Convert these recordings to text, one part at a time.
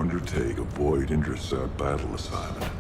undertake a void intercept battle assignment.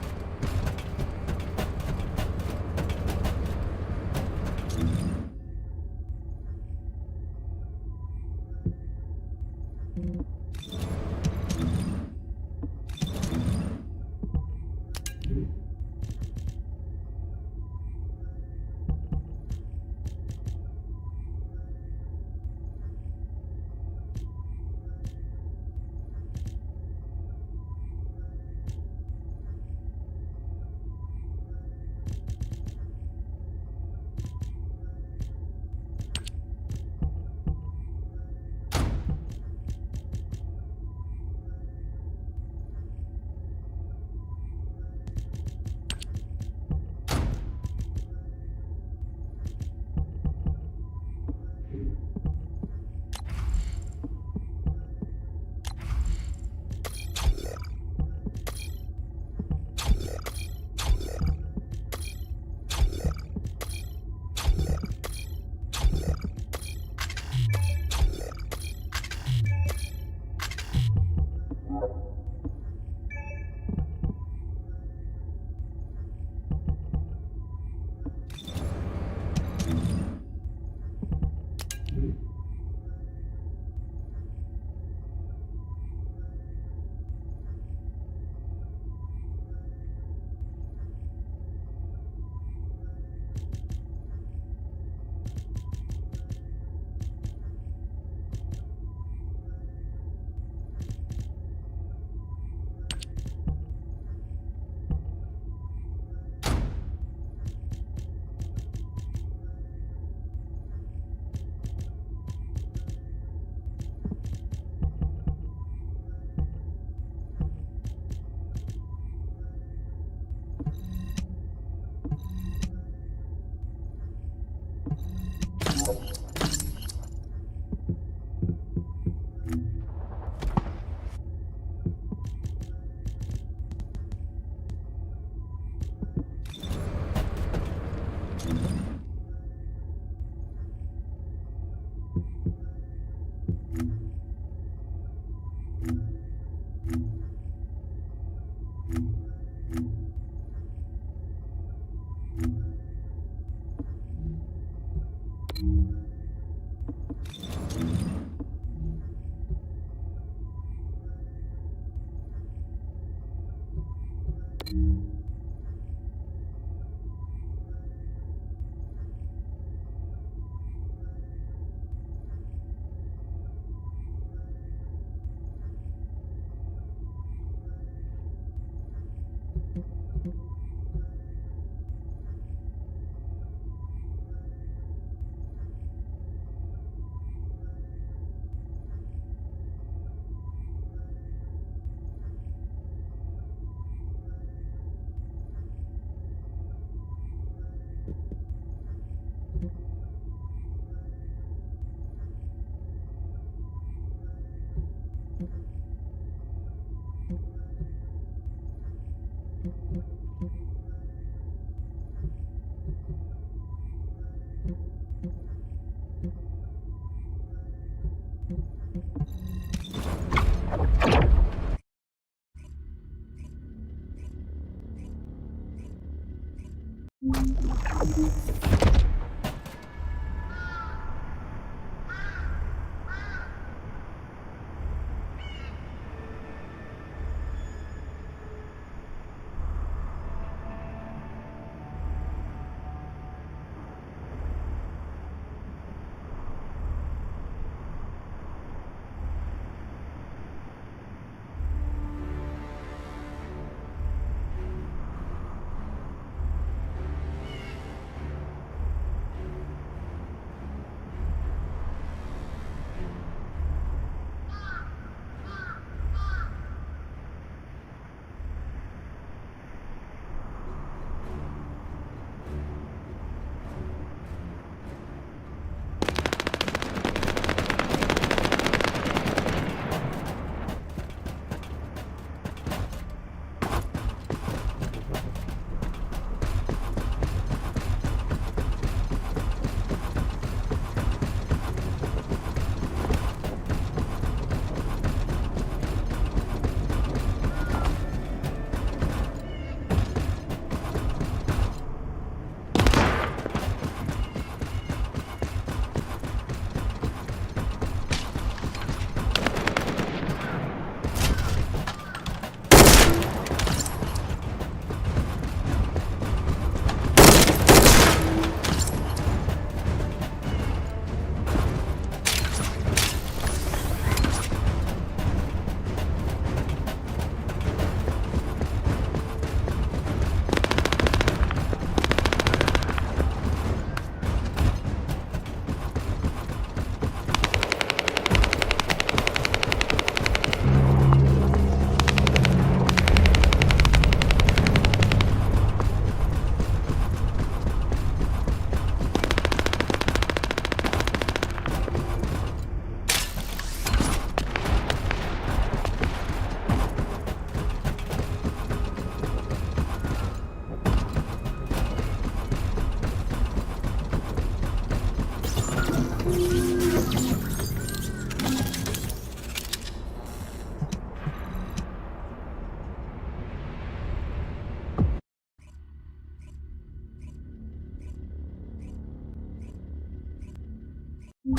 So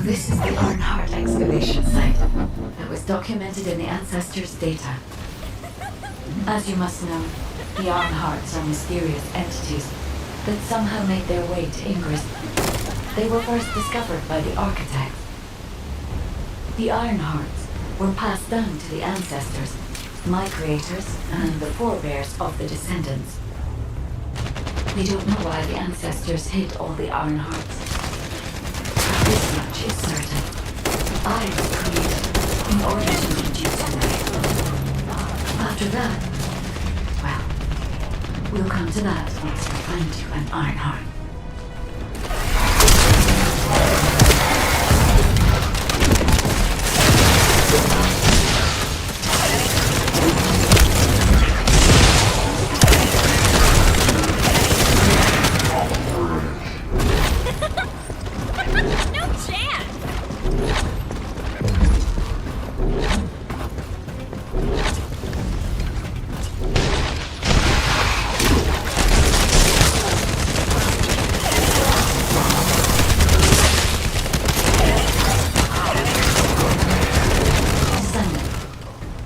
this is the Earnhardt excavation site that was documented in the Ancestors' data. As you must know, the Earnhardts are mysterious entities that somehow made their way to Ingress. They were first discovered by the architect. The Earnhardts were passed down to the Ancestors, my creators, and the forebears of the Descendants. We don't know why the Ancestors hid all the Earnhardts. This much is certain. I was created in order to introduce them. After that, well, we'll come to that once we find you an Earnhardt.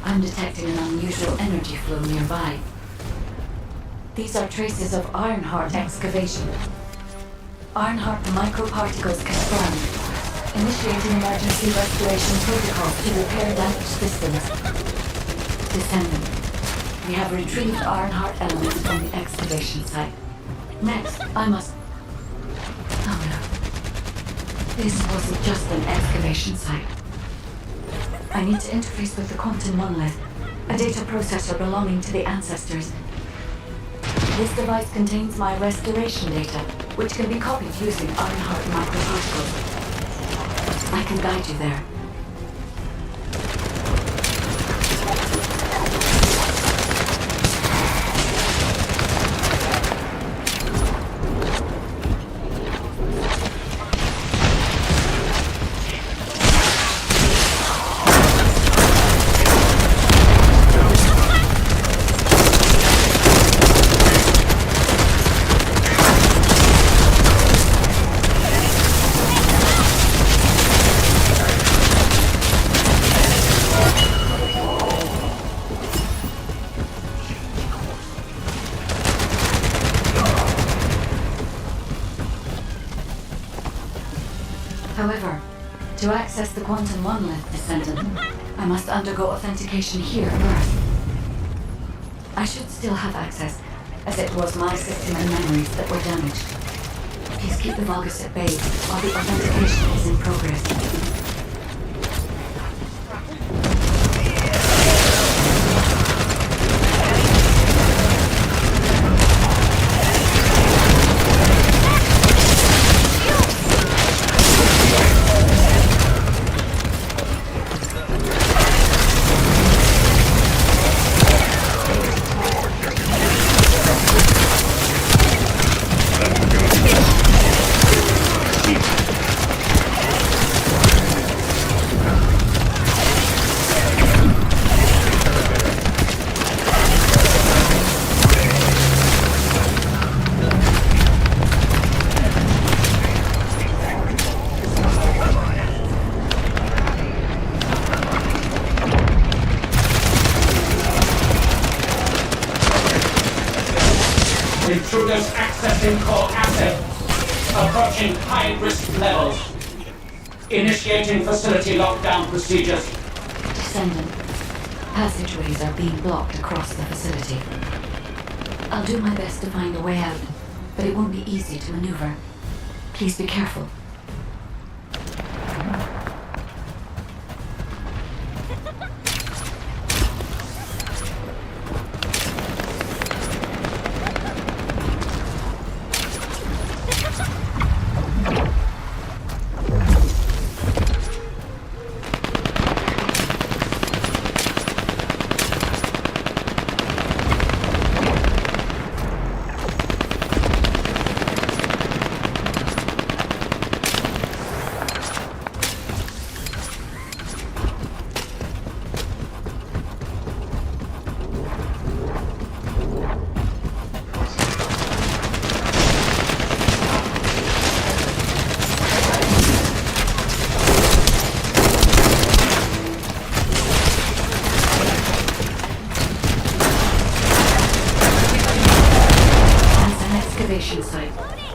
I'm detecting an unusual energy flow nearby. These are traces of Earnhardt excavation. Earnhardt microparticles confirmed. Initiating emergency restoration protocols to repair damaged systems. Descendant, we have retrieved Earnhardt elements from the excavation site. Next, I must... Oh no. This wasn't just an excavation site. I need to interface with the quantum monolith, a data processor belonging to the Ancestors. This device contains my restoration data, which can be copied using Earnhardt microparticles. I can guide you there. However, to access the quantum monolith, Descendant, I must undergo authentication here first. I should still have access, as it was my system and memories that were damaged. Please keep the Vulgus at bay while the authentication is in progress. Intruders accessing core asset. Approaching high-risk levels. Initiating facility lockdown procedures. Descendant, passageways are being blocked across the facility. I'll do my best to find a way out, but it won't be easy to maneuver. Please be careful.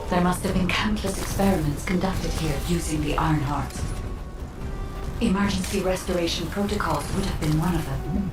There must have been countless experiments conducted here using the Ironheart. Emergency restoration protocols would have been one of them.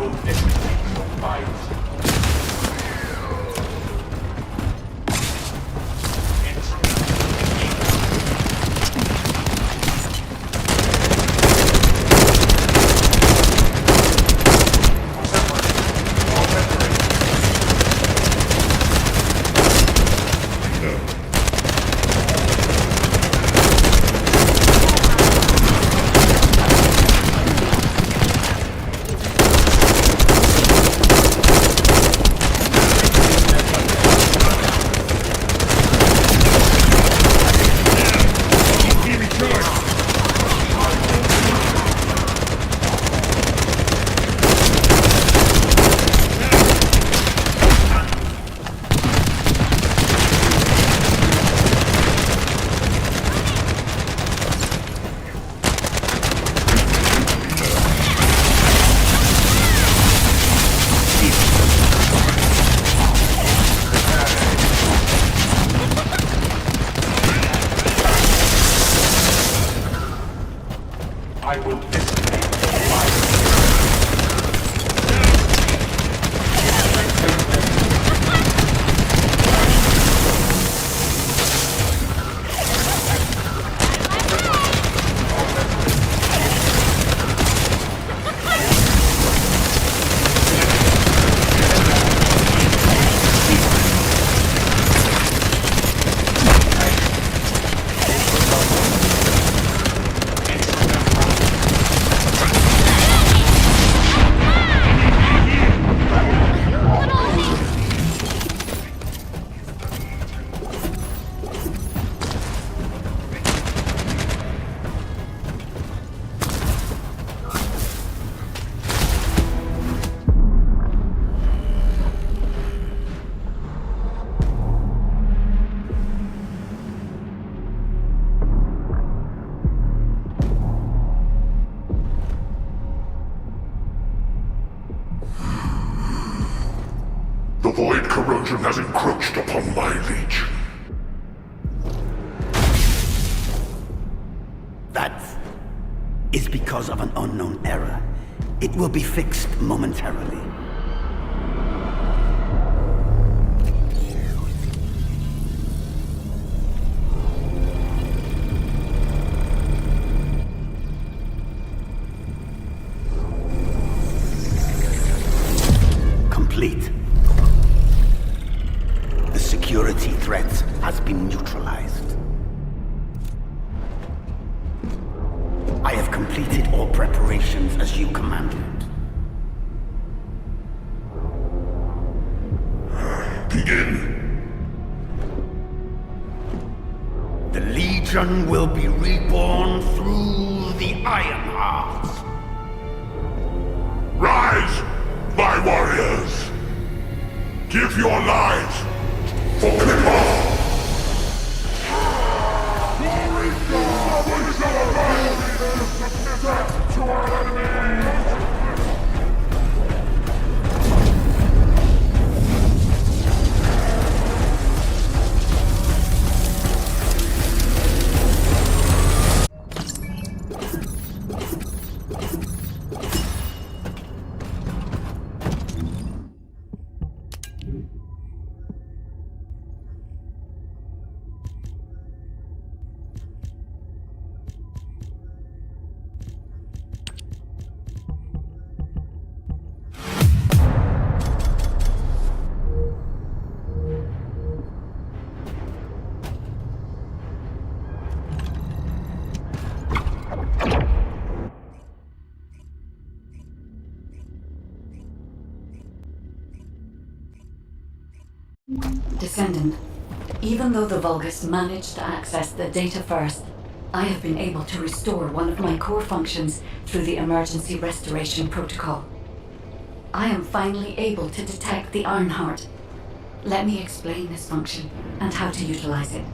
will discipline your minds. I will dissipate your minds. The void corrosion has encroached upon my leech. That is because of an unknown error. It will be fixed momentarily. Complete. The security threat has been neutralized. I have completed all preparations as you commanded. Begin. The Legion will be reborn through the Iron Heart. Rise, my warriors! Give your lives for Clipper! To our enemies! Descendant, even though the Vulgus managed to access the data first, I have been able to restore one of my core functions through the emergency restoration protocol. I am finally able to detect the Ironheart. Let me explain this function and how to utilize it.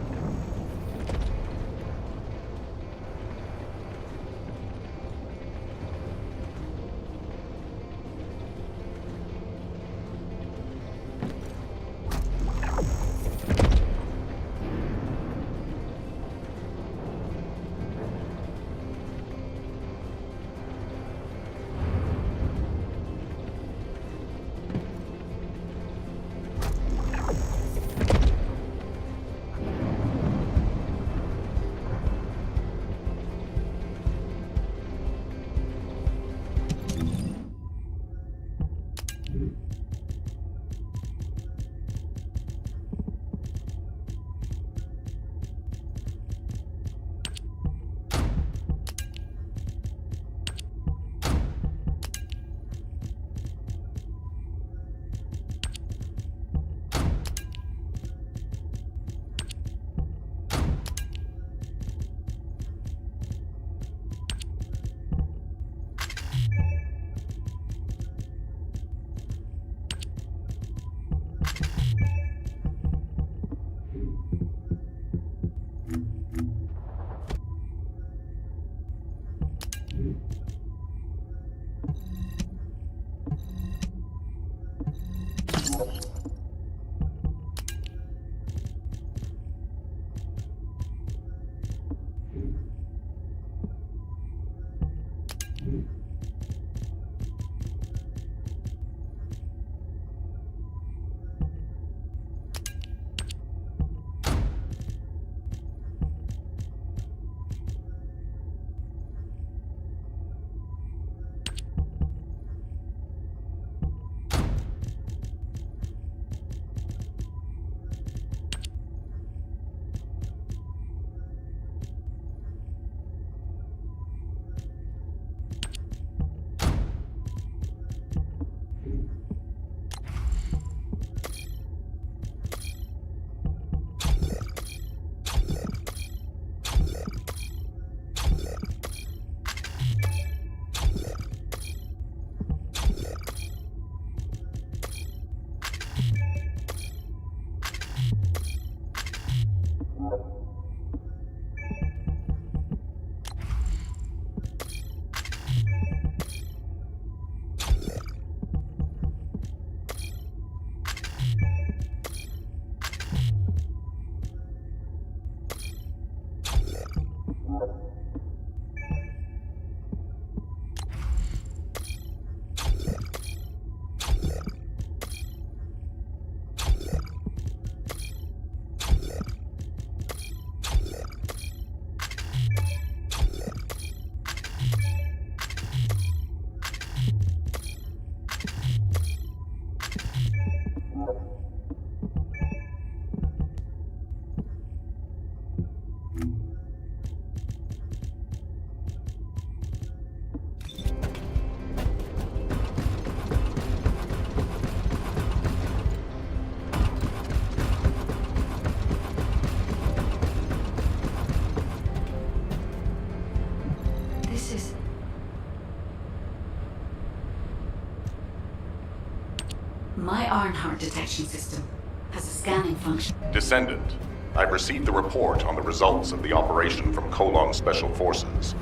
My Ironheart detection system has a scanning function. Descendant, I've received the report on the results of the operation from Colon Special Forces.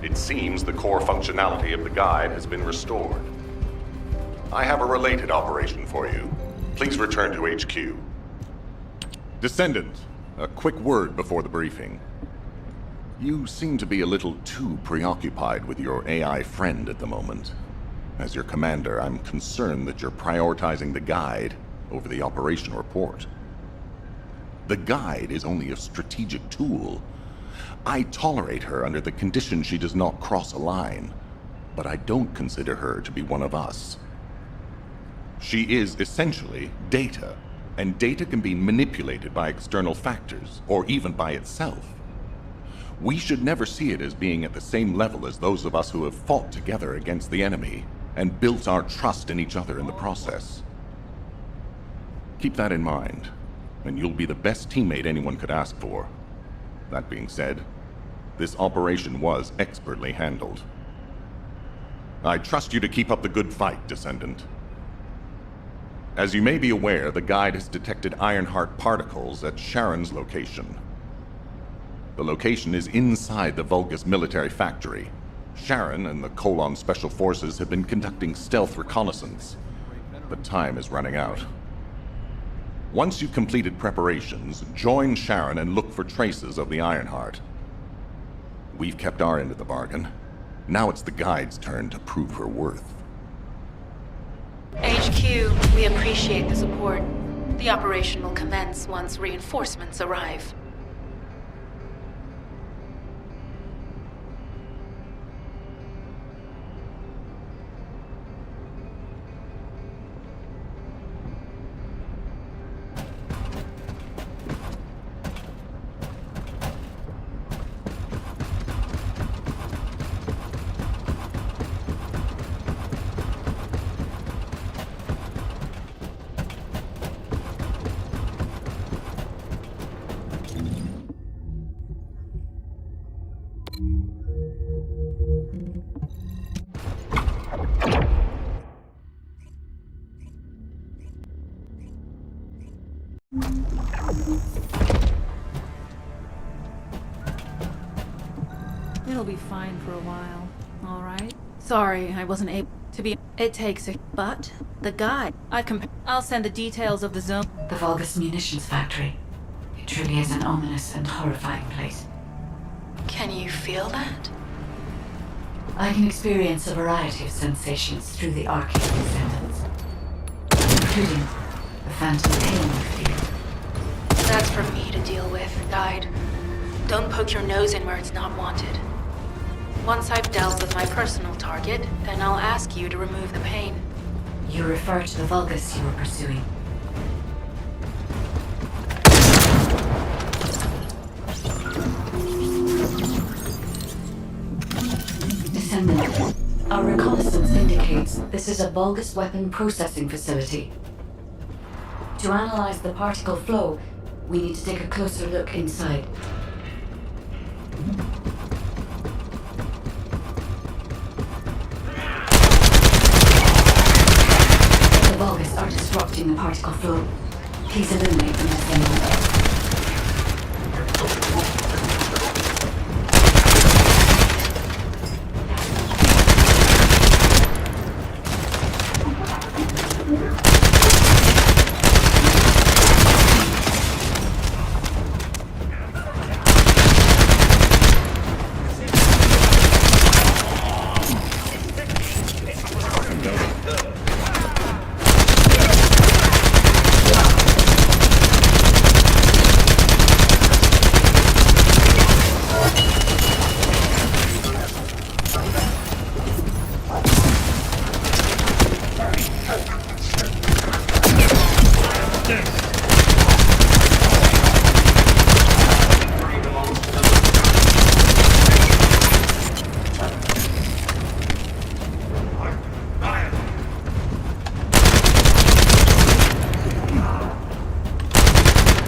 It seems the core functionality of the guide has been restored. I have a related operation for you. Please return to HQ. Descendant, a quick word before the briefing. You seem to be a little too preoccupied with your AI friend at the moment. As your commander, I'm concerned that you're prioritizing the guide over the operation report. The guide is only a strategic tool. I tolerate her under the condition she does not cross a line, but I don't consider her to be one of us. She is essentially data, and data can be manipulated by external factors, or even by itself. We should never see it as being at the same level as those of us who have fought together against the enemy and built our trust in each other in the process. Keep that in mind, and you'll be the best teammate anyone could ask for. That being said, this operation was expertly handled. I trust you to keep up the good fight, Descendant. As you may be aware, the guide has detected Ironheart particles at Sharon's location. The location is inside the Vulgus military factory. Sharon and the Colon Special Forces have been conducting stealth reconnaissance, but time is running out. Once you've completed preparations, join Sharon and look for traces of the Ironheart. We've kept our end of the bargain. Now it's the guide's turn to prove her worth. HQ, we appreciate the support. The operation will commence once reinforcements arrive. It'll be fine for a while, all right? Sorry, I wasn't able to be. It takes a. But the guy. I'll send the details of the zone. The Vulgus munitions factory. It truly is an ominous and horrifying place. Can you feel that? I can experience a variety of sensations through the arcane descendants, including the phantom pain you feel. That's for me to deal with, Guide. Don't poke your nose in where it's not wanted. Once I've dealt with my personal target, then I'll ask you to remove the pain. You refer to the Vulgus you were pursuing. Descendant, our reconnaissance indicates this is a Vulgus weapon processing facility. To analyze the particle flow, we need to take a closer look inside. The Vulgus are disrupting the particle flow. Please eliminate them, Descendant.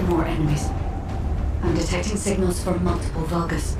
More enemies. I'm detecting signals from multiple Vulgus.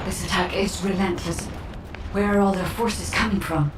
This attack is relentless. Where are all their forces coming from?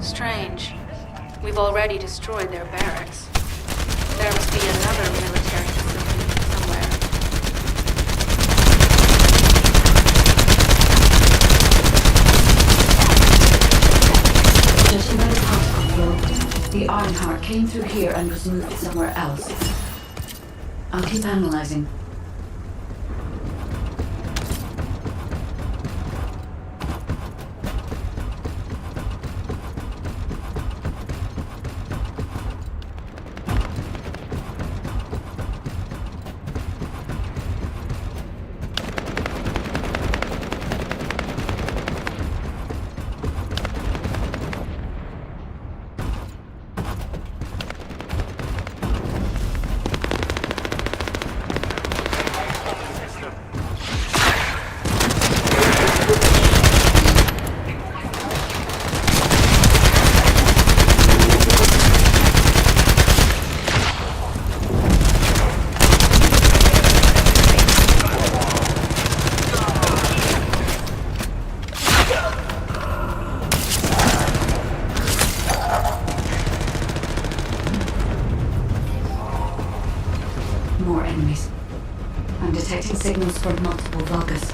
Strange. We've already destroyed their barracks. There must be another military facility somewhere. Judging by the particle flow, the Ironheart came through here and was moved somewhere else. I'll keep analyzing. I'm detecting signals from multiple Vulgus.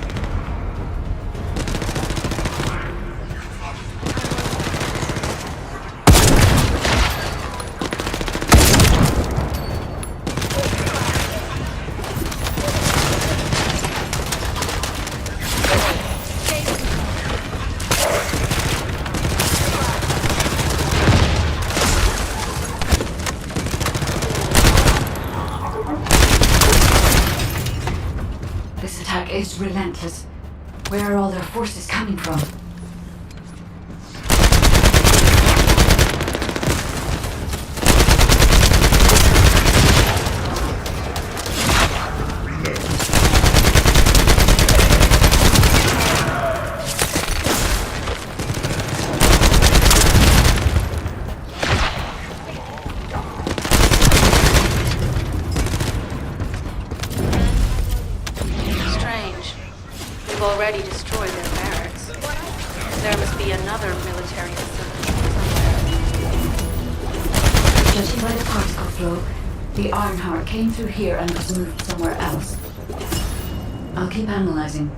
This attack is relentless. Where are all their forces coming from? Strange. We've already destroyed their barracks. There must be another military facility somewhere. Judging by the particle flow, the Ironheart came through here and was moved somewhere else. I'll keep analyzing.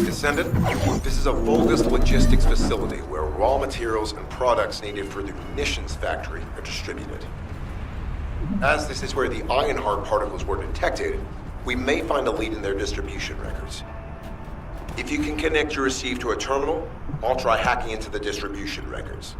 Descendant, this is a Vulgus logistics facility where raw materials and products needed for the munitions factory are distributed. As this is where the Ironheart particles were detected, we may find a lead in their distribution records. If you can connect your receive to a terminal, I'll try hacking into the distribution records.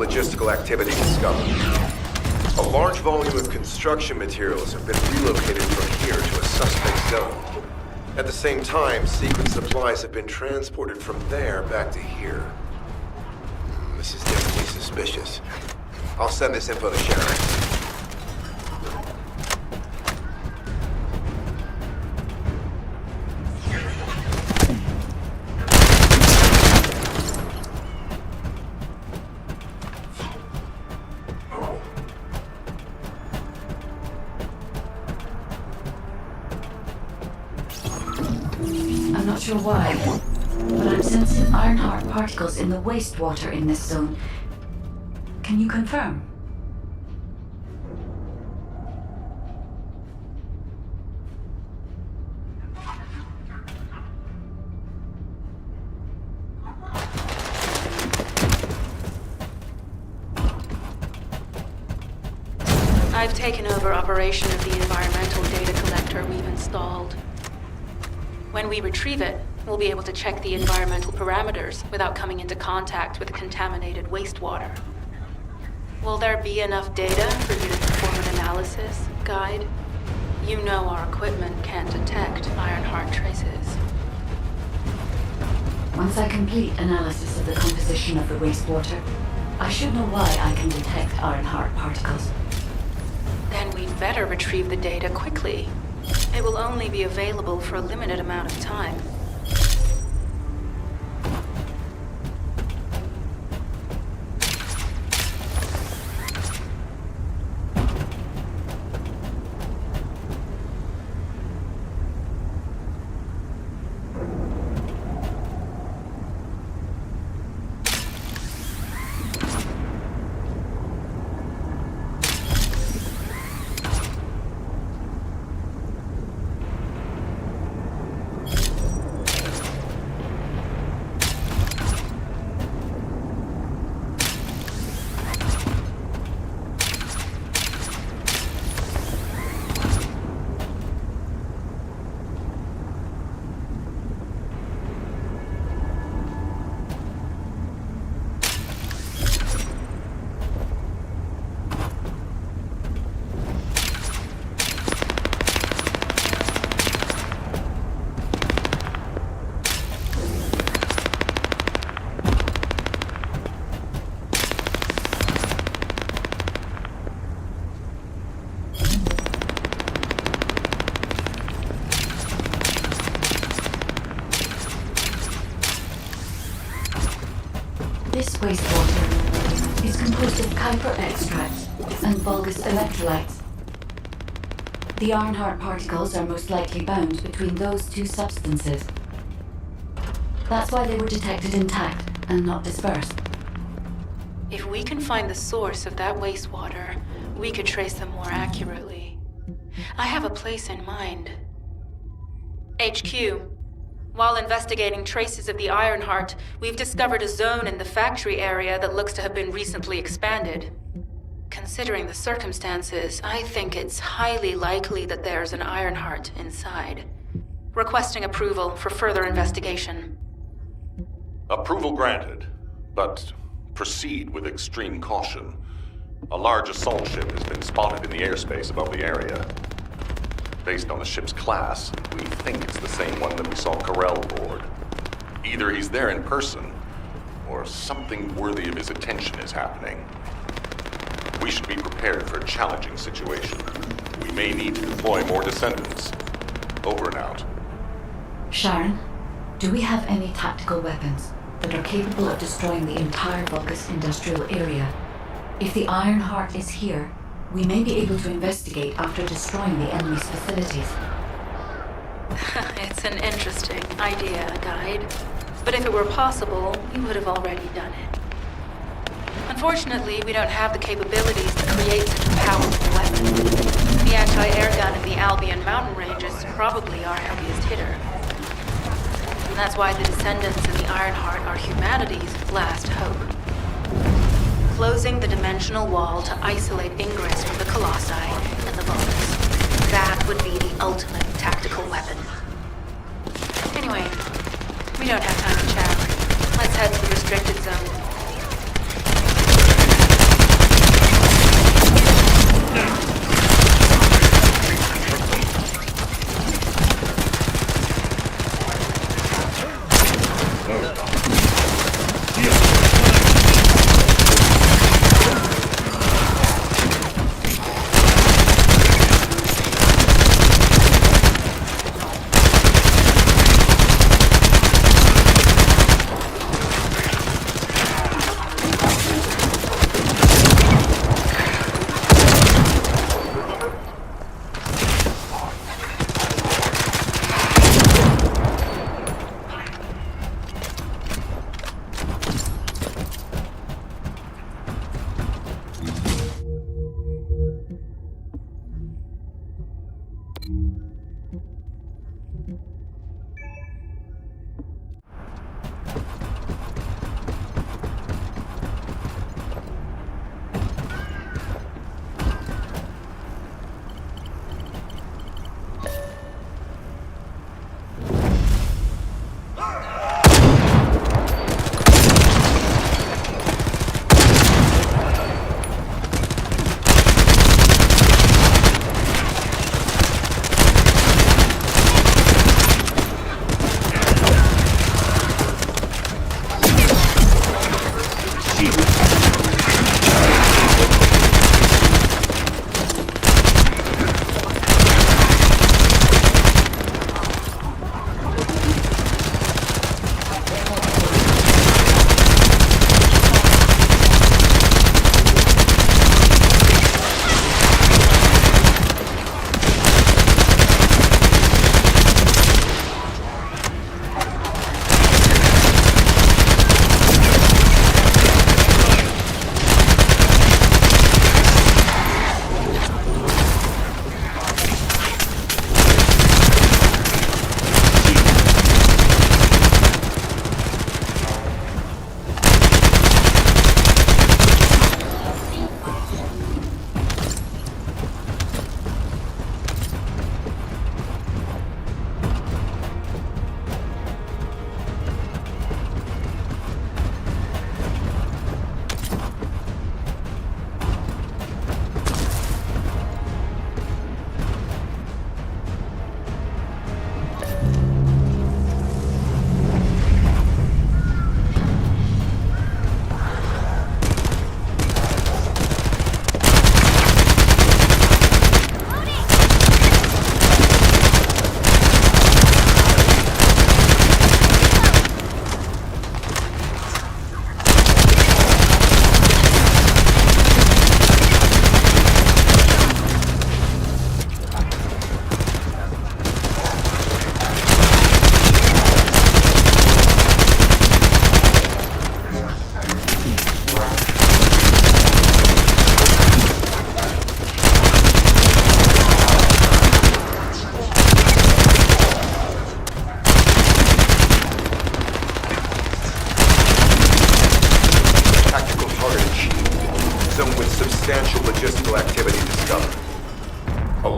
logistical activity discovered. A large volume of construction materials have been relocated from here to a suspect zone. At the same time, secret supplies have been transported from there back to here. This is definitely suspicious. I'll send this info to Sharon. I'm not sure why, but I'm sensing Ironheart particles in the wastewater in this zone. Can you confirm? I've taken over operation of the environmental data collector we've installed. When we retrieve it, we'll be able to check the environmental parameters without coming into contact with contaminated wastewater. Will there be enough data for you to perform an analysis, Guide? You know our equipment can't detect Ironheart traces. Once I complete analysis of the composition of the wastewater, I should know why I can detect Ironheart particles. Then we'd better retrieve the data quickly. It will only be available for a limited amount of time. This wastewater is composed of Kuiper extracts and Vulgus electrolytes. The Ironheart particles are most likely bound between those two substances. That's why they were detected intact and not dispersed. If we can find the source of that wastewater, we could trace them more accurately. I have a place in mind. HQ. While investigating traces of the Ironheart, we've discovered a zone in the factory area that looks to have been recently expanded. Considering the circumstances, I think it's highly likely that there's an Ironheart inside. Requesting approval for further investigation. Approval granted, but proceed with extreme caution. A large assault ship has been spotted in the airspace above the area. Based on the ship's class, we think it's the same one that we saw Corell board. Either he's there in person, or something worthy of his attention is happening. We should be prepared for a challenging situation. We may need to deploy more descendants. Over and out. Sharon, do we have any tactical weapons that are capable of destroying the entire Vulgus industrial area? If the Ironheart is here, we may be able to investigate after destroying the enemy's facilities. It's an interesting idea, Guide. But if it were possible, we would have already done it. Unfortunately, we don't have the capabilities to create such a powerful weapon. The anti-air gun in the Albion mountain range is probably our heaviest hitter. And that's why the Descendants in the Ironheart are humanity's last hope. Closing the dimensional wall to isolate ingress from the Colossi and the Vulgus. That would be the ultimate tactical weapon. Anyway, we don't have time to chat. Let's head to the restricted zone.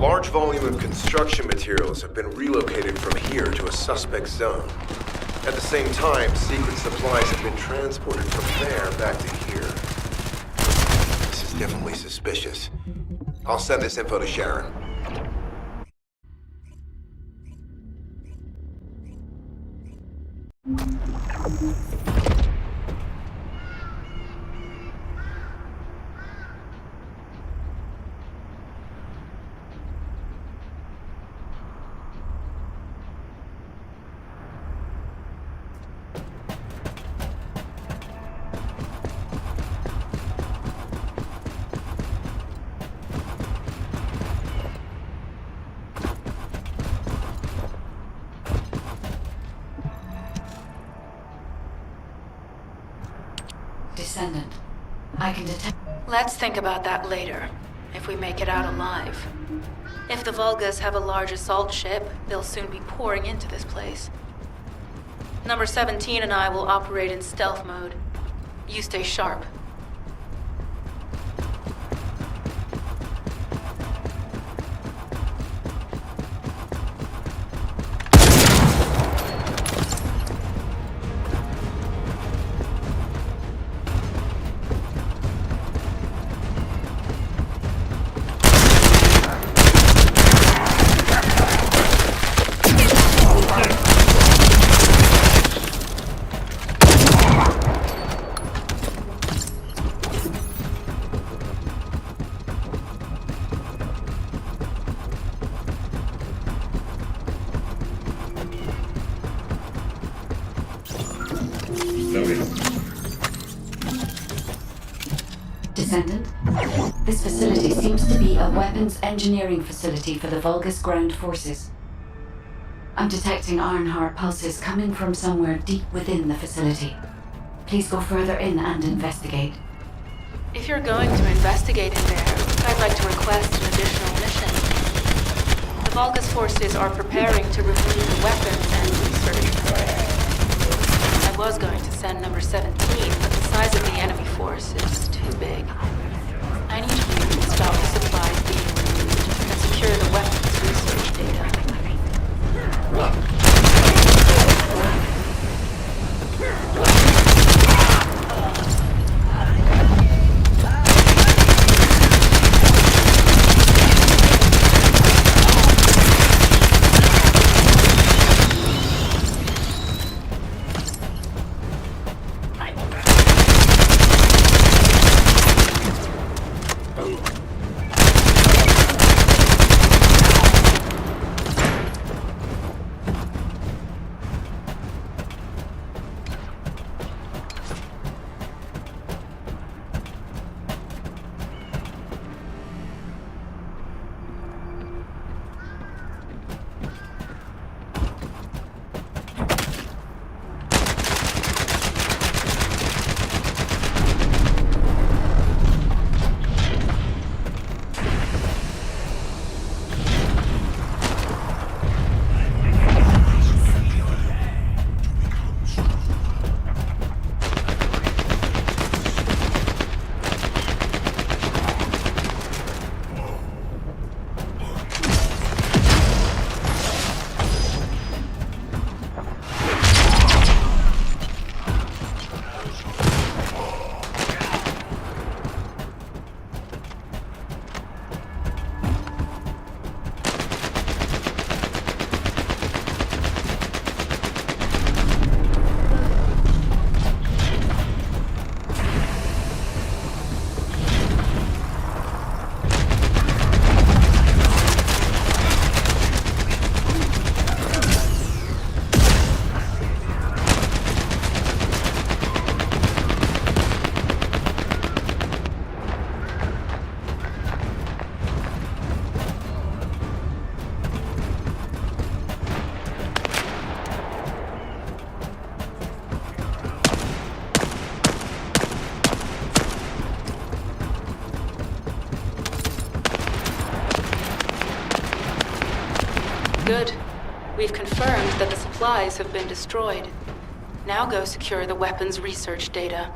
large volume of construction materials have been relocated from here to a suspect zone. At the same time, secret supplies have been transported from there back to here. This is definitely suspicious. I'll send this info to Sharon. Descendant, I can detect... Let's think about that later, if we make it out alive. If the Vulgas have a large assault ship, they'll soon be pouring into this place. Number 17 and I will operate in stealth mode. You stay sharp. Descendant, this facility seems to be a weapons engineering facility for the Vulgus ground forces. I'm detecting Ironheart pulses coming from somewhere deep within the facility. Please go further in and investigate. If you're going to investigate in there, I'd like to request an additional mission. The Vulgus forces are preparing to remove the weapons and research. I was going to send number 17, but the size of the enemy force is too big. I need you to stop the supplies being removed and secure the weapons research data. Good. We've confirmed that the supplies have been destroyed. Now go secure the weapons research data.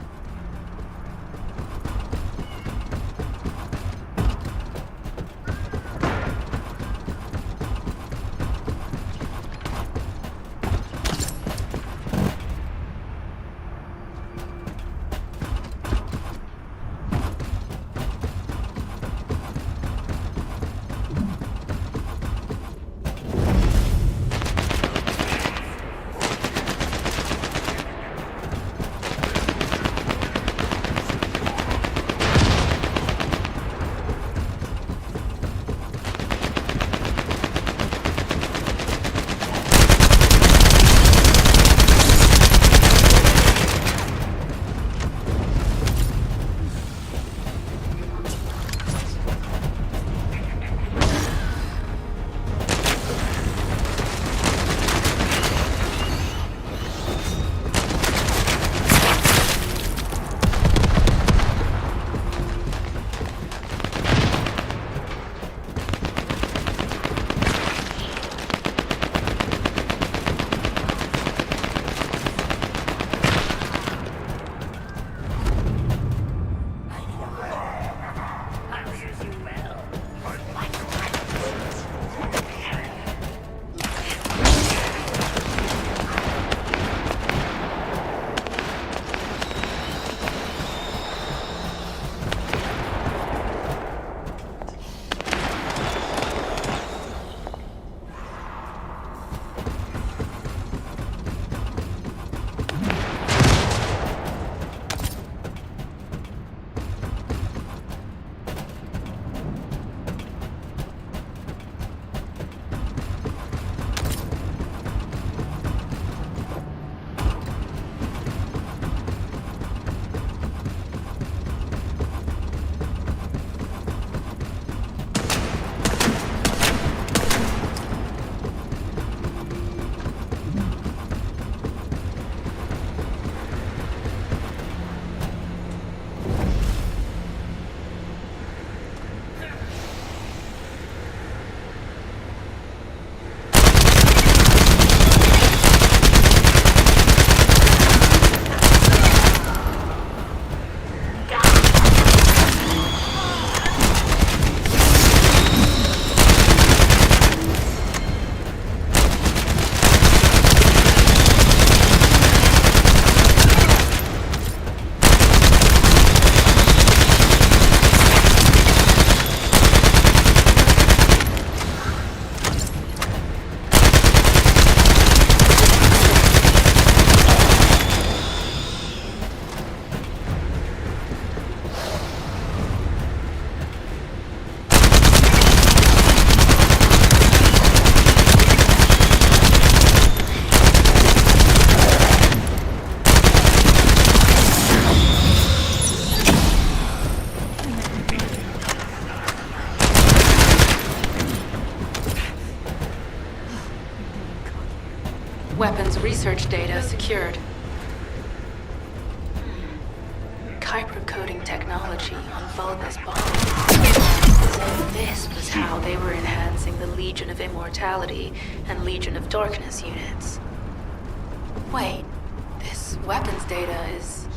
Weapons research data secured. Kuiper coding technology on Vulgus bombs. So this was how they were enhancing the Legion of Immortality and Legion of Darkness units. Wait, this weapons data is...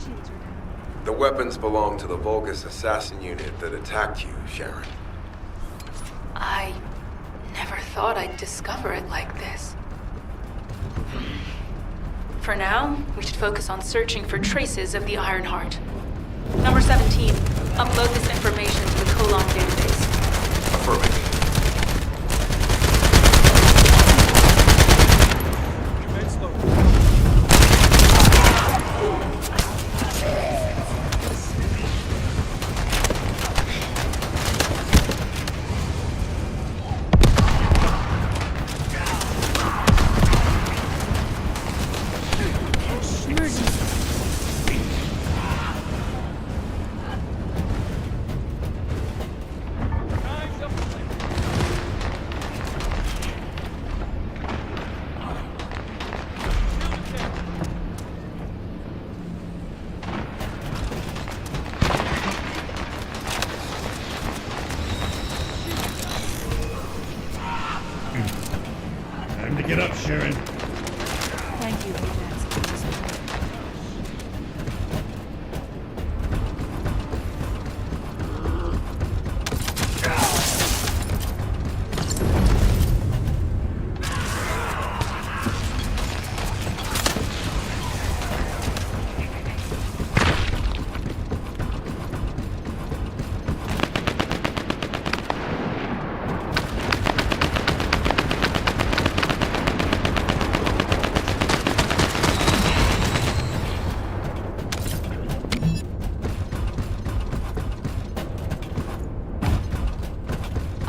The weapons belong to the Vulgus assassin unit that attacked you, Sharon. I never thought I'd discover it like this. For now, we should focus on searching for traces of the Ironheart. Number 17, upload this information to the Colon database. Affirmative. Time to get up, Sharon. Thank you, Ajax.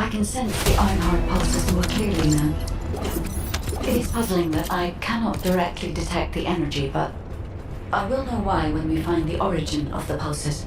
I can sense the Ironheart pulses more clearly now. It is puzzling that I cannot directly detect the energy, but I will know why when we find the origin of the pulses.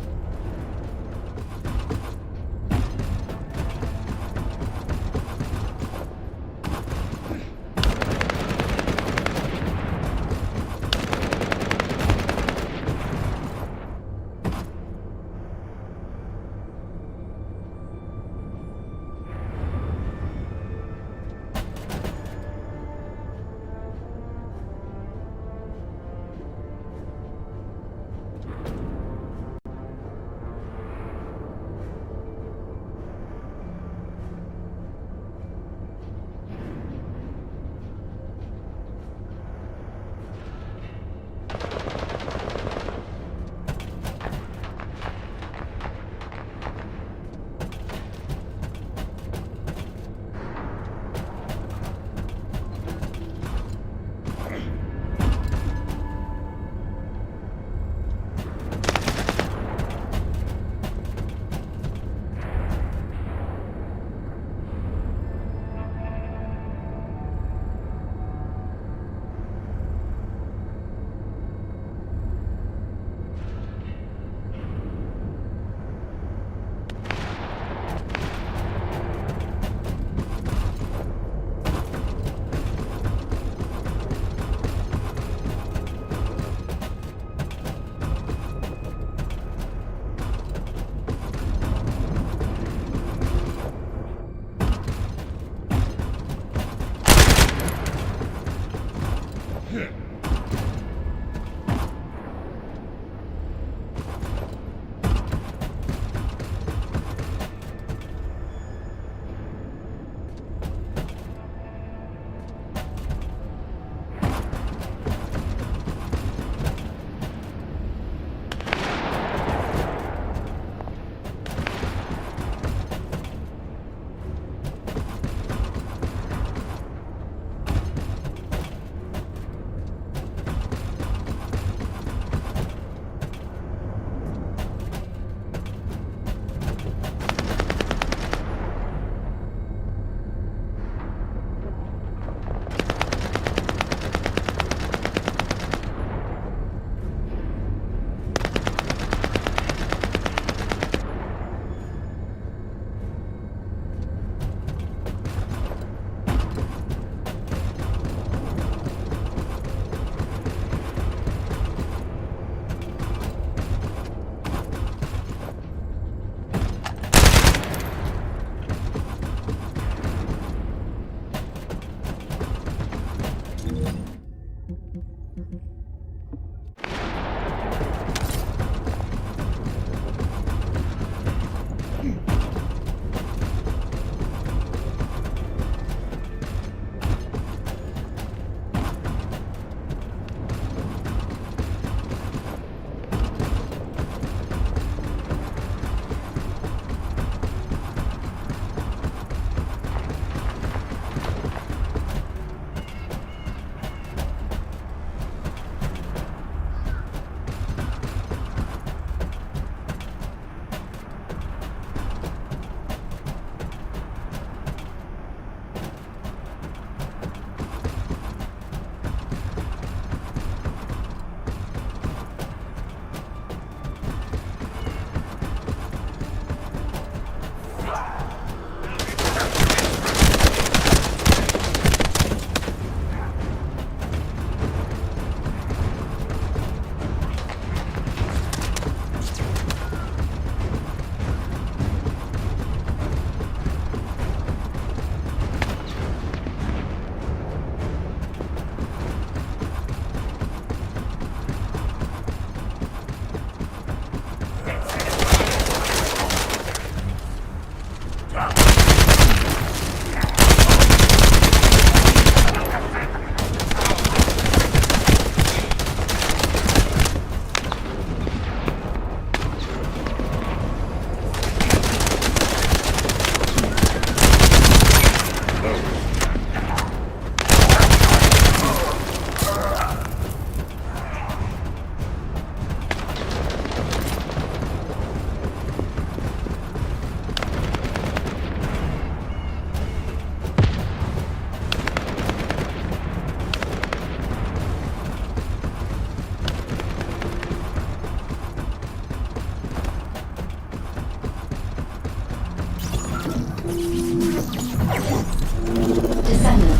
Descendant,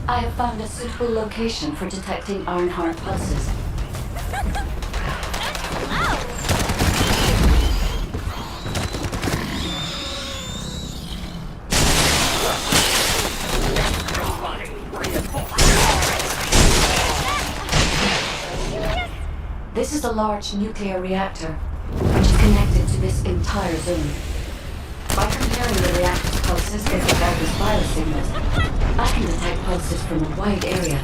I have found a suitable location for detecting Ironheart pulses. This is a large nuclear reactor, which is connected to this entire zone. By comparing the reactor's pulses with the Vulgus biosignals, I can detect pulses from a wide area.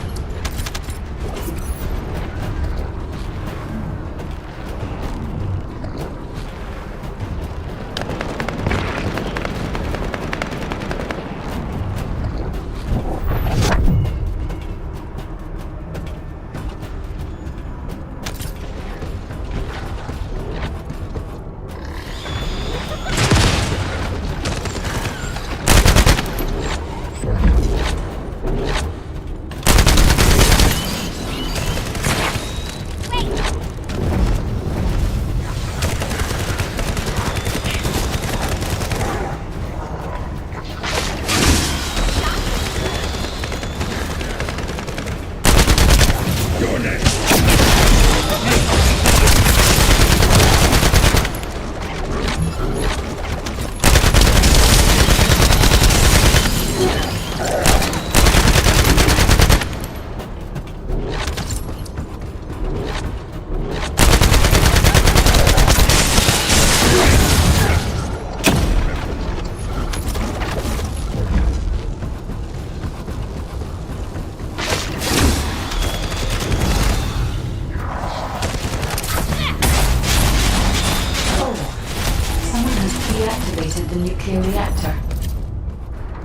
Deactivated the nuclear reactor.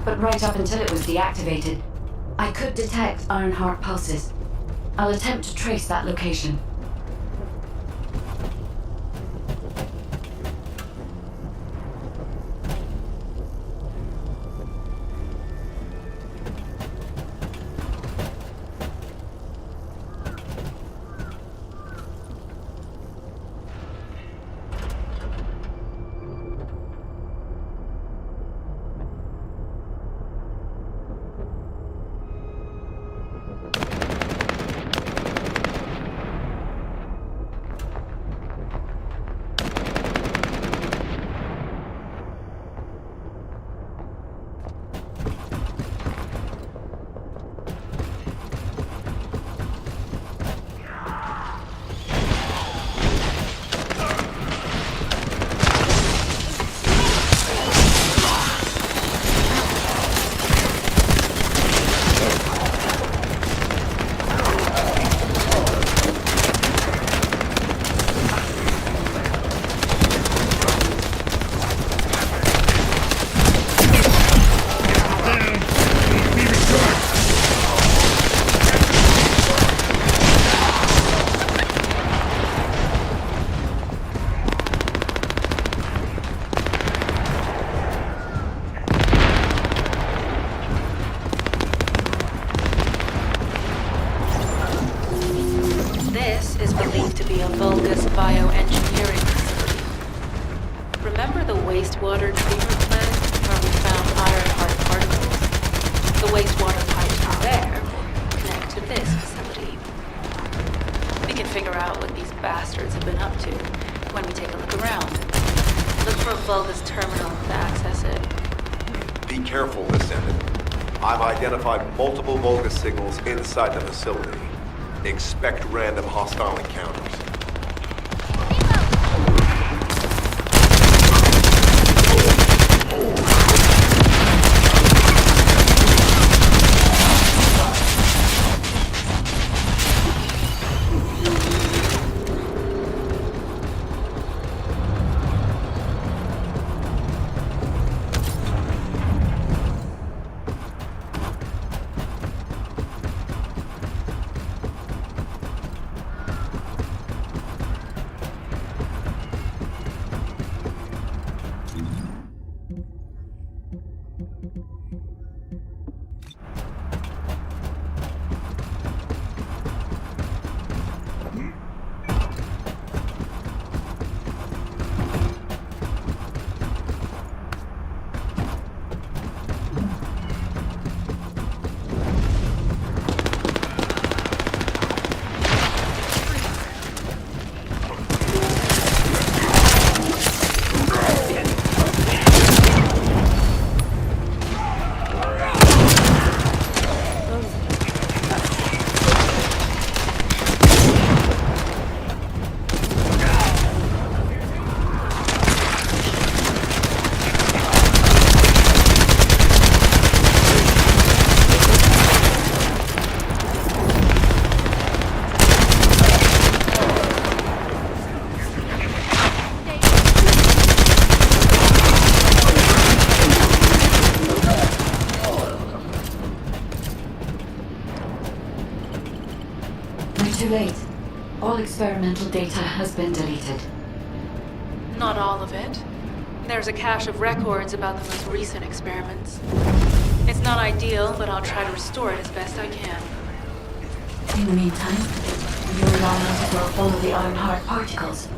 But right up until it was deactivated, I could detect Ironheart pulses. I'll attempt to trace that location. This is believed to be a Vulgus bioengineering facility. Remember the wastewater treatment plant where we found Ironheart particles? The wastewater pipes from there connect to this facility. We can figure out what these bastards have been up to when we take a look around. Look for a Vulgus terminal to access it. Be careful, Descendant. I've identified multiple Vulgus signals inside the facility. Expect random hostile encounters. too late. All experimental data has been deleted. Not all of it. There's a cache of records about the most recent experiments. It's not ideal, but I'll try to restore it as best I can. In the meantime, you'll allow me to go follow the Ironheart particles.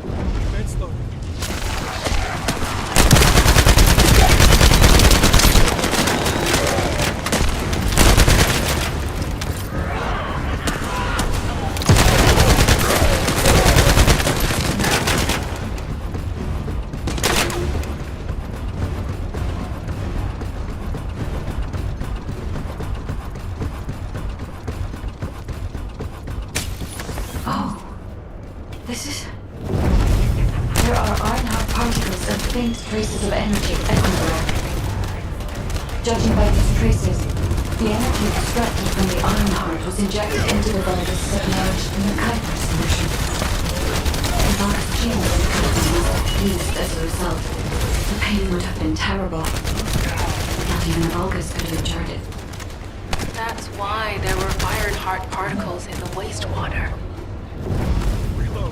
There are Ironheart particles and faint traces of energy everywhere. Judging by these traces, the energy extracted from the Ironheart was injected into the virus submerged in the Kuiper solution. The virus genes and proteins must have fused as a result. The pain would have been terrible. Not even the Vulgus could have endured it. That's why there were Ironheart particles in the wastewater.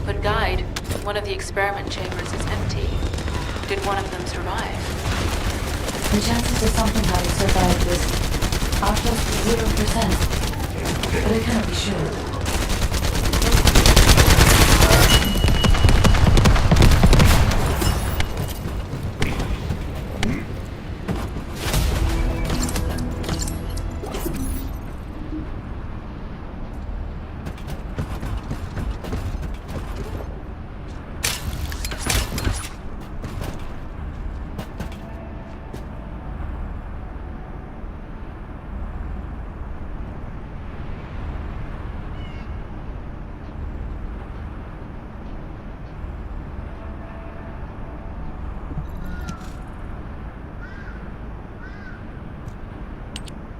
But Guide, one of the experiment chambers is empty. Did one of them survive? The chances of something having survived this are close to 0%. But I cannot be sure.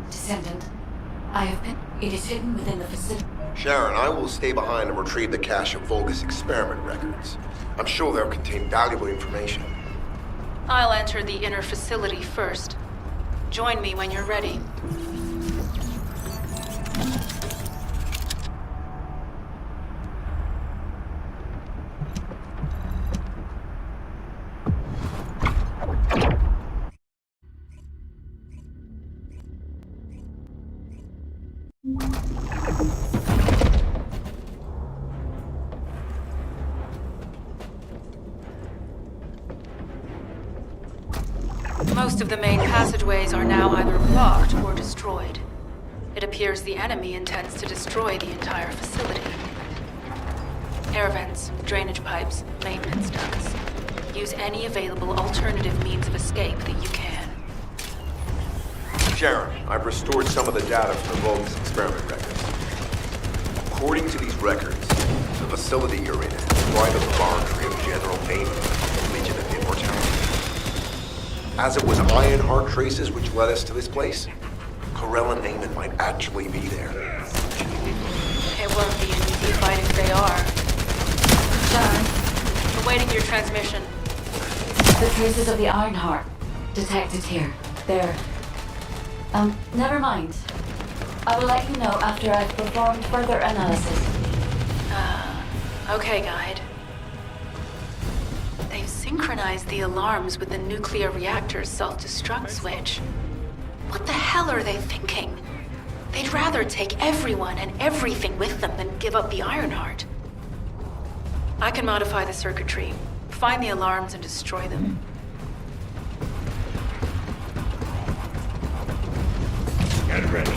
Descendant, I have been. It is hidden within the facility. Sharon, I will stay behind and retrieve the cache of Vulgus experiment records. I'm sure they'll contain valuable information. I'll enter the inner facility first. Join me when you're ready. Most of the main passageways are now either blocked or destroyed. It appears the enemy intends to destroy the entire facility. Air vents, drainage pipes, maintenance ducts. Use any available alternative means of escape that you can. Sharon, I've restored some of the data from the Vulgus experiment records. According to these records, the facility you're in is the private laboratory of General Navy, the Legion of Immortality. As it was Ironheart traces which led us to this place, Corell and Naaman might actually be there. It won't be an easy fight if they are. John, awaiting your transmission. The traces of the Ironheart detected here. They're... never mind. I will let you know after I've performed further analysis. Okay, Guide. They've synchronized the alarms with the nuclear reactor's self-destruct switch. What the hell are they thinking? They'd rather take everyone and everything with them than give up the Ironheart. I can modify the circuitry, find the alarms and destroy them. Get ready.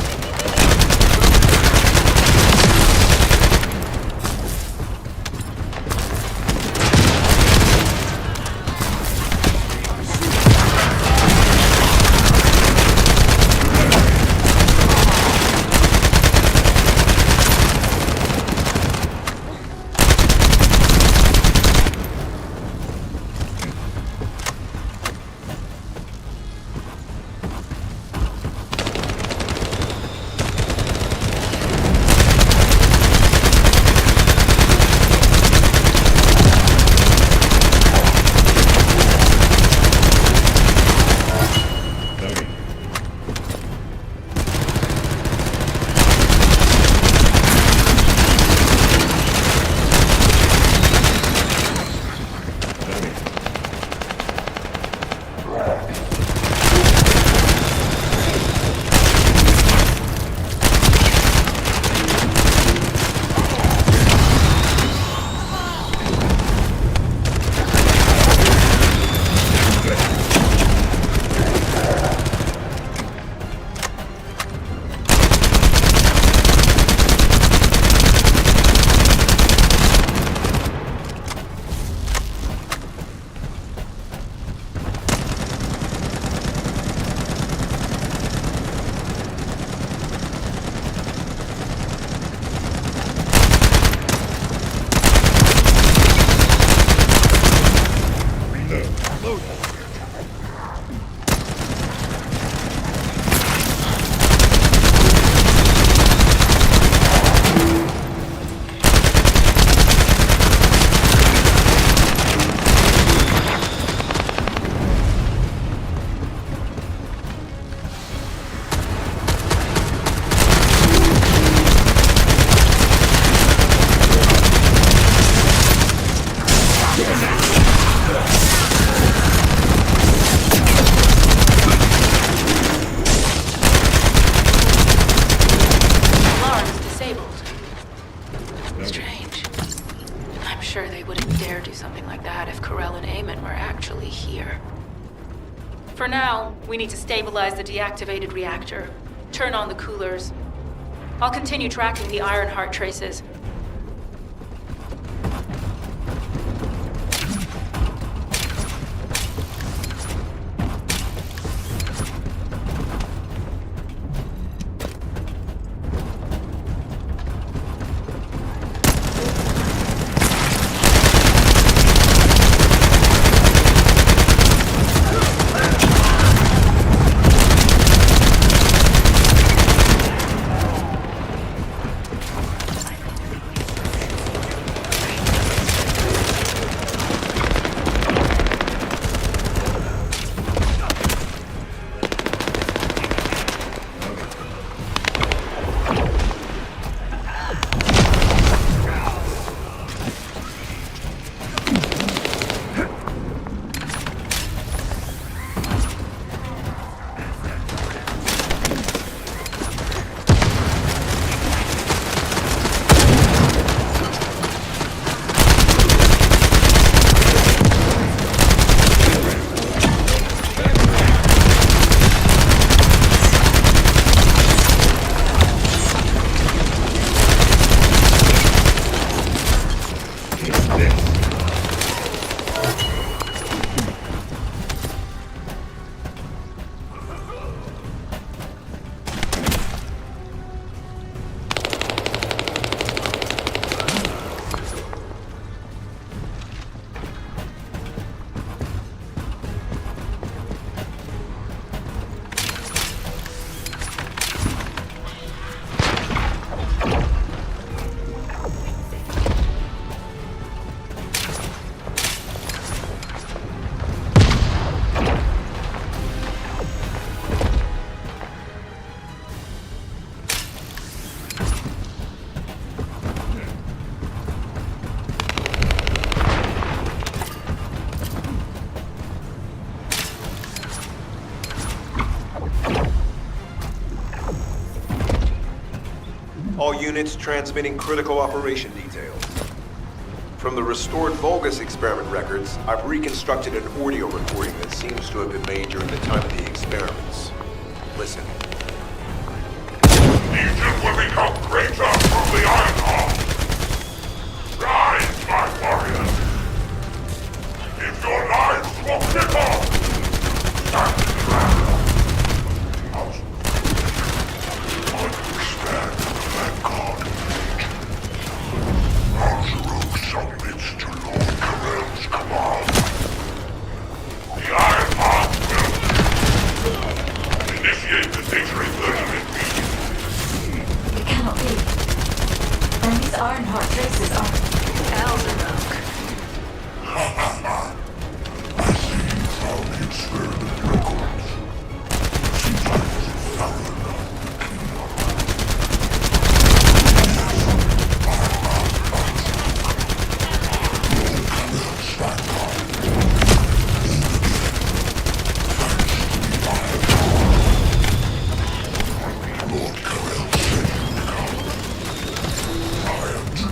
now, we need to stabilize the deactivated reactor. Turn on the coolers. I'll continue tracking the Ironheart traces. All units transmitting critical operation details. From the restored Vulgus experiment records, I've reconstructed an audio recording that seems to have been made during the time of the experiments. Listen. Legion will become greater through the Ironheart. Rise, my warriors. If your lives will cripple, stand ground. Understand, thank God. Algeruk submits to Lord Karel's command. The Ironheart will initiate the data reversion immediately. It cannot be. And these Ironheart traces are... Elderok. I see you found the experiment records. Seems I wasn't thorough enough to clean up. Lord Karel said you would come. I am to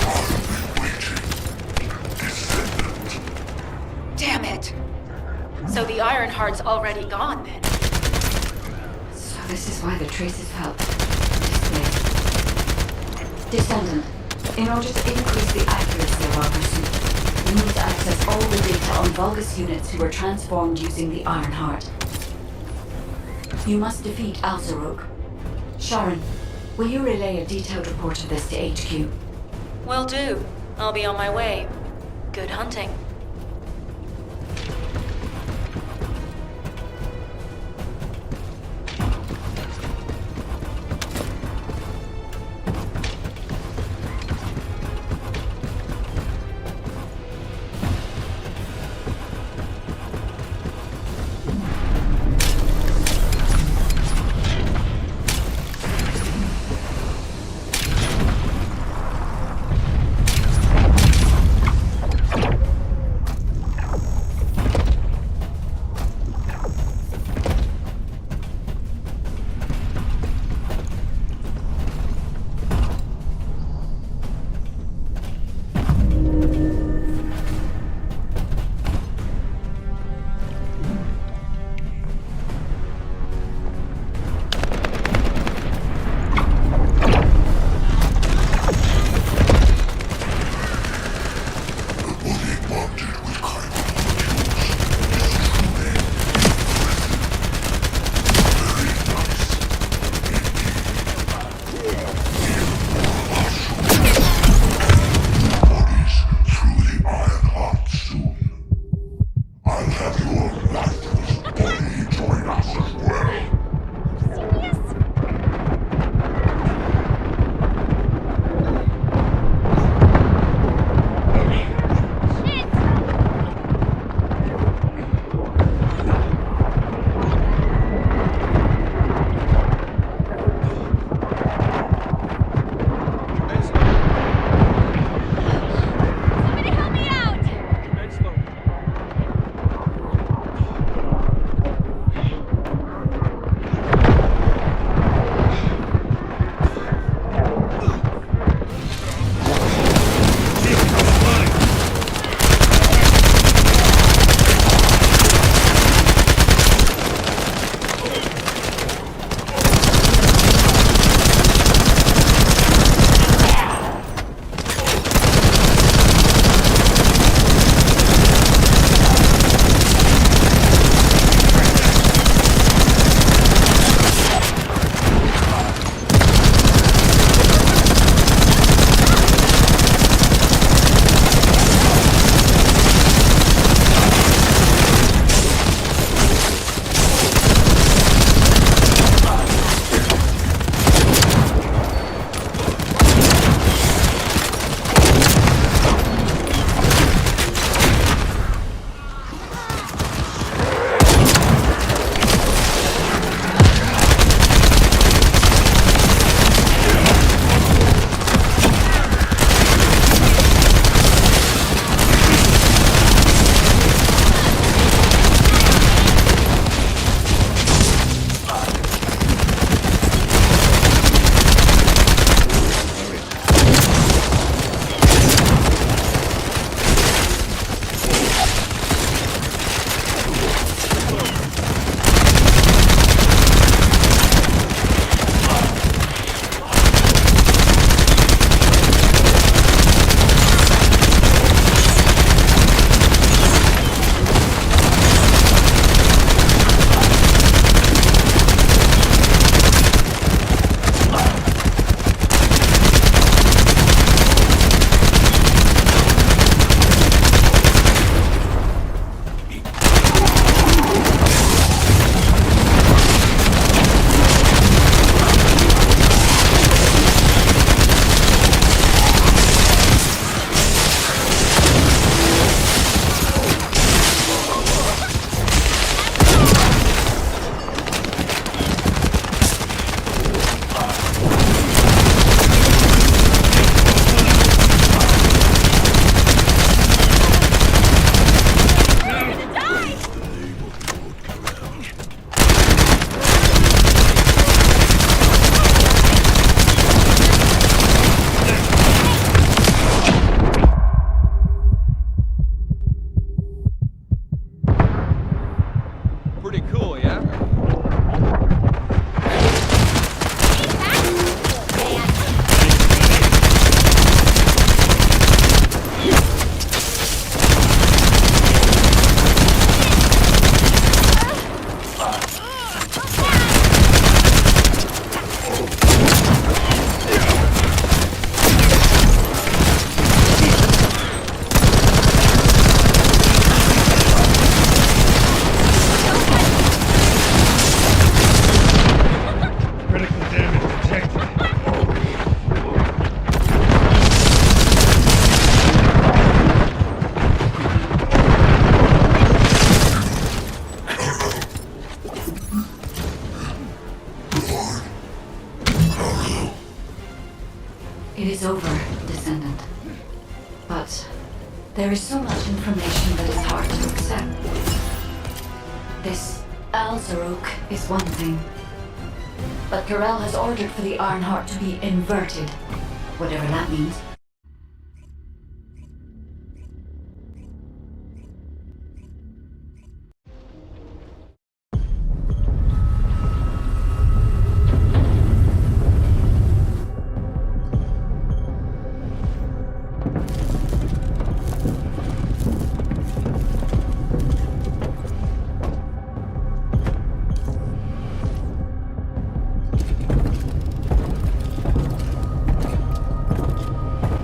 I'll be waiting. Descendant. Damn it! So the Ironheart's already gone then. So this is why the traces felt displaced. Descendant, in order to increase the accuracy of our pursuit, we need to access all the data on Vulgus units who were transformed using the Ironheart. You must defeat Alzarok. Sharon, will you relay a detailed report of this to HQ? Will do. I'll be on my way. Good hunting. Pretty cool, yeah? Critical damage detected. It is over, Descendant. But there is so much information that is hard to accept. This Alzarok is one thing. But Corel has ordered for the Ironheart to be inverted, whatever that means.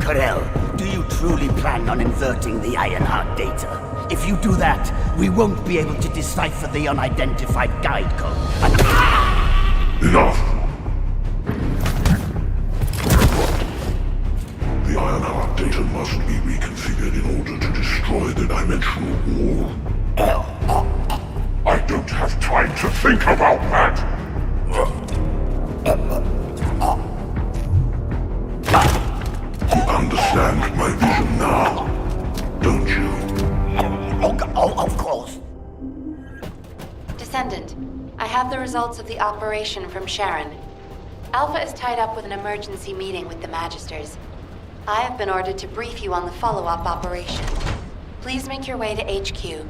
Corel, do you truly plan on inverting the Ironheart data? If you do that, we won't be able to decipher the unidentified guide code. Enough! The Ironheart data must be reconfigured in order to destroy the dimensional wall. I don't have time to think about that! You understand my vision now, don't you? Of course. Descendant, I have the results of the operation from Sharon. Alpha is tied up with an emergency meeting with the Magisters. I have been ordered to brief you on the follow-up operation. Please make your way to HQ.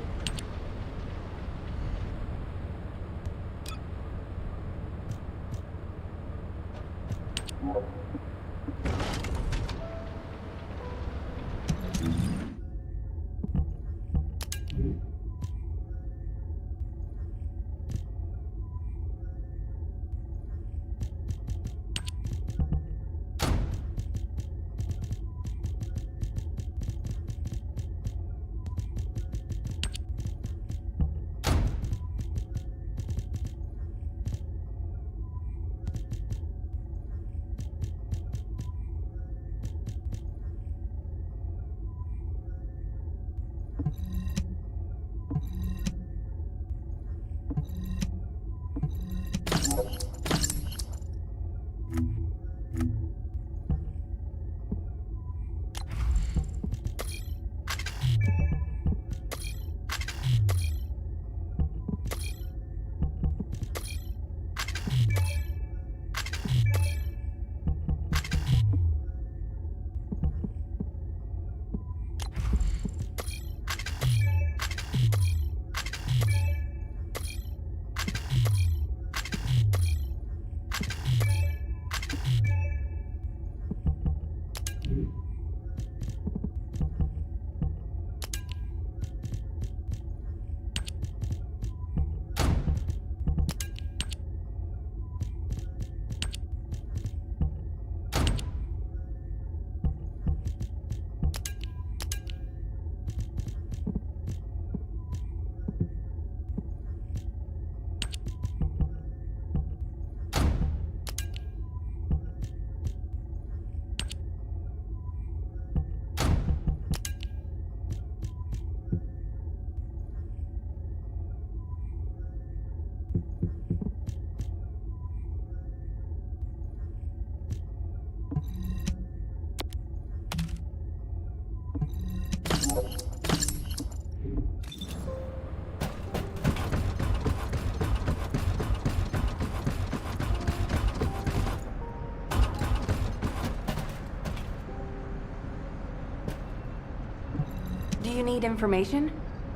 Do you need information?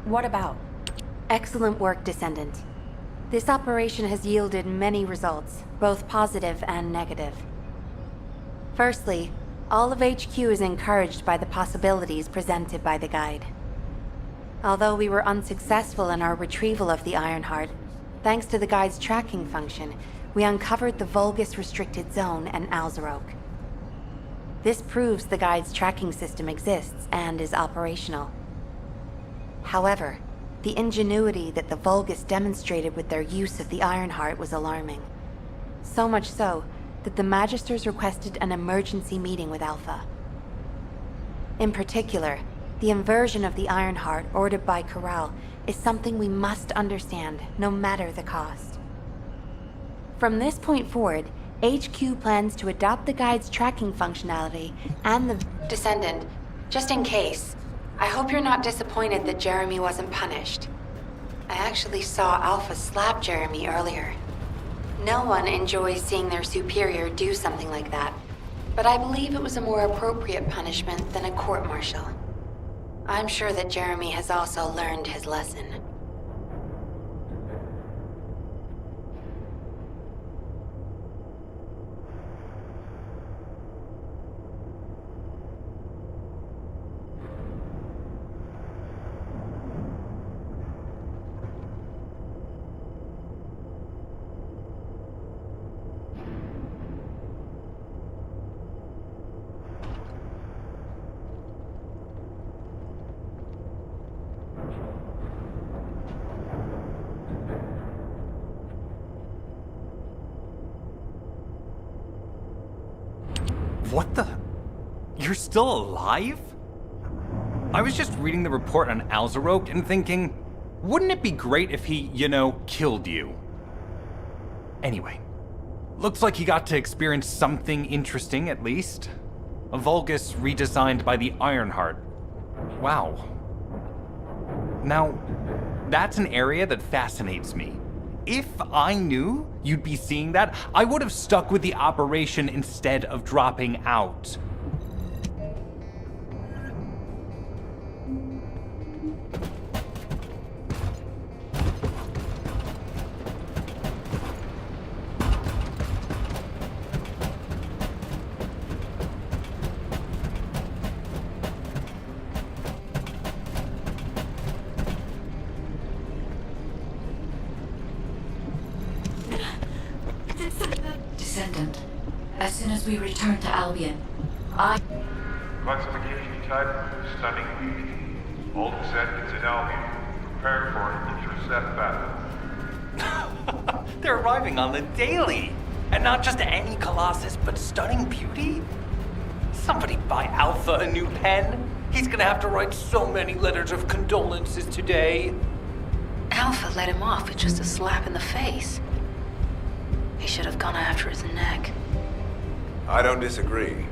What about? Excellent work, Descendant. This operation has yielded many results, both positive and negative. Firstly, all of HQ is encouraged by the possibilities presented by the guide. Although we were unsuccessful in our retrieval of the Ironheart, thanks to the guide's tracking function, we uncovered the Vulgus restricted zone and Alzarok. This proves the guide's tracking system exists and is operational. However, the ingenuity that the Vulgus demonstrated with their use of the Ironheart was alarming. So much so that the Magisters requested an emergency meeting with Alpha. In particular, the inversion of the Ironheart ordered by Corral is something we must understand, no matter the cost. From this point forward, HQ plans to adopt the guide's tracking functionality and the Descendant, just in case. I hope you're not disappointed that Jeremy wasn't punished. I actually saw Alpha slap Jeremy earlier. No one enjoys seeing their superior do something like that, but I believe it was a more appropriate punishment than a court-martial. I'm sure that Jeremy has also learned his lesson. What the? You're still alive? I was just reading the report on Alzarok and thinking, wouldn't it be great if he, killed you? Anyway, looks like he got to experience something interesting at least. A Vulgus redesigned by the Ironheart. Wow. Now, that's an area that fascinates me. If I knew you'd be seeing that, I would have stuck with the operation instead of dropping out. Descendant, as soon as we return to Albion, Classification type, stunning beauty. All descendants in Albion, prepare for an intercept battle. They're arriving on the daily! And not just any Colossus, but stunning beauty? Somebody buy Alpha a new pen? He's gonna have to write so many letters of condolences today. Alpha let him off with just a slap in the face. He should have gone after his neck. I don't disagree.